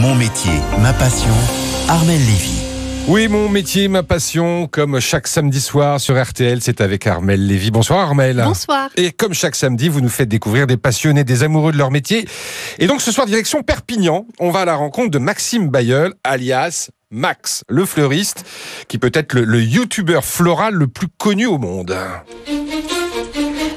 Mon métier, ma passion, Armelle Lévy. Oui, mon métier, ma passion, comme chaque samedi soir sur RTL, c'est avec Armelle Lévy. Bonsoir Armelle. Bonsoir. Et comme chaque samedi, vous nous faites découvrir des passionnés, des amoureux de leur métier. Et donc ce soir, direction Perpignan, on va à la rencontre de Maxime Bailleul, alias Max, le fleuriste, qui peut être le youtubeur floral le plus connu au monde.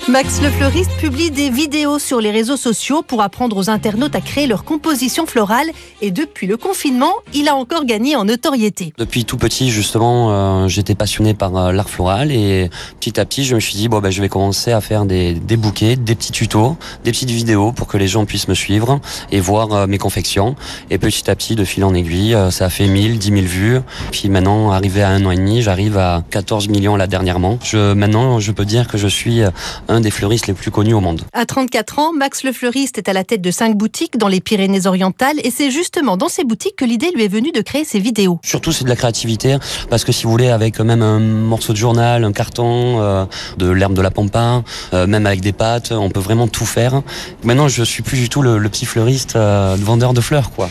Max le fleuriste publie des vidéos sur les réseaux sociaux pour apprendre aux internautes à créer leur composition florale et depuis le confinement, il a encore gagné en notoriété. Depuis tout petit, justement, j'étais passionné par l'art floral et petit à petit, je me suis dit je vais commencer à faire des bouquets, des petits tutos, des petites vidéos pour que les gens puissent me suivre et voir mes confections. Et petit à petit, de fil en aiguille, ça a fait 1000, 10 000 vues. Puis maintenant, arrivé à 1 an et demi, j'arrive à 14 millions là dernièrement. Maintenant, je peux dire que je suis un des fleuristes les plus connus au monde. À 34 ans, Max le fleuriste est à la tête de 5 boutiques dans les Pyrénées-Orientales et c'est justement dans ces boutiques que l'idée lui est venue de créer ses vidéos. Surtout, c'est de la créativité parce que si vous voulez, avec même un morceau de journal, un carton, de l'herbe de la pampa, même avec des pâtes, on peut vraiment tout faire. Maintenant, je suis plus du tout le petit fleuriste vendeur de fleurs, quoi.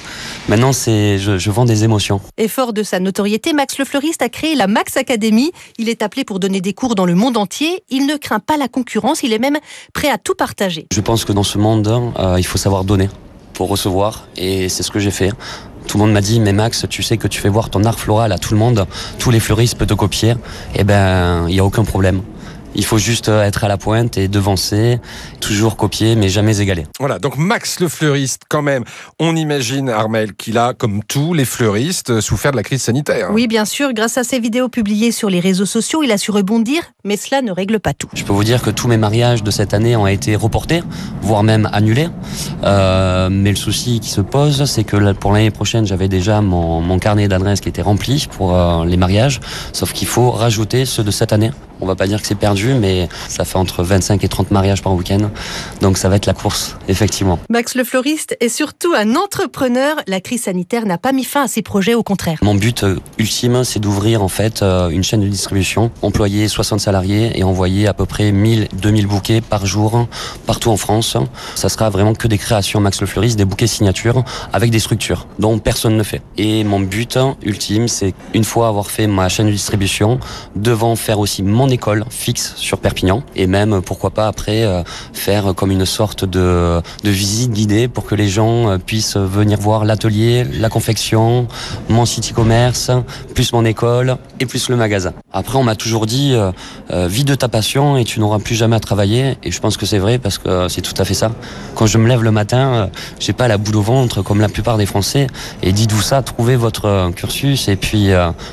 Maintenant, je vends des émotions. Et fort de sa notoriété, Max le fleuriste a créé la Max Academy. Il est appelé pour donner des cours dans le monde entier. Il ne craint pas la concurrence, il est même prêt à tout partager. Je pense que dans ce monde, il faut savoir donner pour recevoir et c'est ce que j'ai fait. Tout le monde m'a dit, mais Max, tu sais que tu fais voir ton art floral à tout le monde, tous les fleuristes peuvent te copier. Eh ben, il n'y a aucun problème. Il faut juste être à la pointe et devancer, toujours copier, mais jamais égaler. Voilà, donc Max le fleuriste, quand même, on imagine, Armelle, qu'il a, comme tous les fleuristes, souffert de la crise sanitaire. Oui, bien sûr, grâce à ses vidéos publiées sur les réseaux sociaux, il a su rebondir, mais cela ne règle pas tout. Je peux vous dire que tous mes mariages de cette année ont été reportés, voire même annulés. Mais le souci qui se pose, c'est que pour l'année prochaine, j'avais déjà mon carnet d'adresses qui était rempli pour les mariages, sauf qu'il faut rajouter ceux de cette année. On va pas dire que c'est perdu, mais ça fait entre 25 et 30 mariages par week-end. Donc ça va être la course, effectivement. Max le fleuriste est surtout un entrepreneur. La crise sanitaire n'a pas mis fin à ses projets, au contraire. Mon but ultime, c'est d'ouvrir en fait une chaîne de distribution, employer 60 salariés et envoyer à peu près 1000-2000 bouquets par jour partout en France. Ça sera vraiment que des créations Max le fleuriste, des bouquets signatures avec des structures dont personne ne fait. Et mon but ultime, c'est une fois avoir fait ma chaîne de distribution, devant faire aussi mon école fixe sur Perpignan et même pourquoi pas après faire comme une sorte de visite guidée pour que les gens puissent venir voir l'atelier, la confection, mon site e-commerce, plus mon école et plus le magasin. Après on m'a toujours dit vis de ta passion et tu n'auras plus jamais à travailler et je pense que c'est vrai parce que c'est tout à fait ça. Quand je me lève le matin, j'ai pas la boule au ventre comme la plupart des Français et dites-vous ça, trouvez votre cursus et puis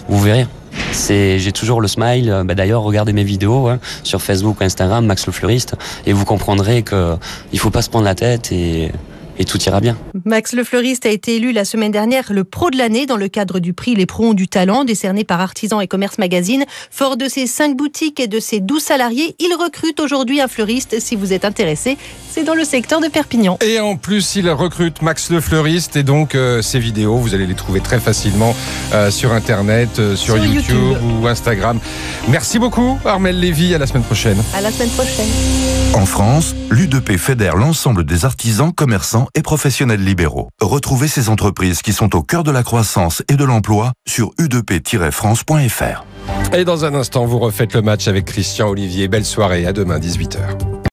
vous verrez. J'ai toujours le smile. D'ailleurs, regardez mes vidéos sur Facebook ou Instagram, Max le fleuriste, et vous comprendrez qu'il faut pas se prendre la tête et tout ira bien. Max le fleuriste a été élu la semaine dernière le pro de l'année dans le cadre du prix Les Pros ont du talent, décerné par Artisan et Commerce Magazine. Fort de ses 5 boutiques et de ses 12 salariés, il recrute aujourd'hui un fleuriste. Si vous êtes intéressé, c'est dans le secteur de Perpignan. Et en plus, il recrute Max le fleuriste et donc ses vidéos, vous allez les trouver très facilement sur Internet, sur YouTube ou Instagram. Merci beaucoup, Armelle Lévy. À la semaine prochaine. À la semaine prochaine. En France, l'U2P fédère l'ensemble des artisans, commerçants et professionnels libéraux. Retrouvez ces entreprises qui sont au cœur de la croissance et de l'emploi sur u2p-france.fr. Et dans un instant, vous refaites le match avec Christian Olivier. Belle soirée, à demain 18h.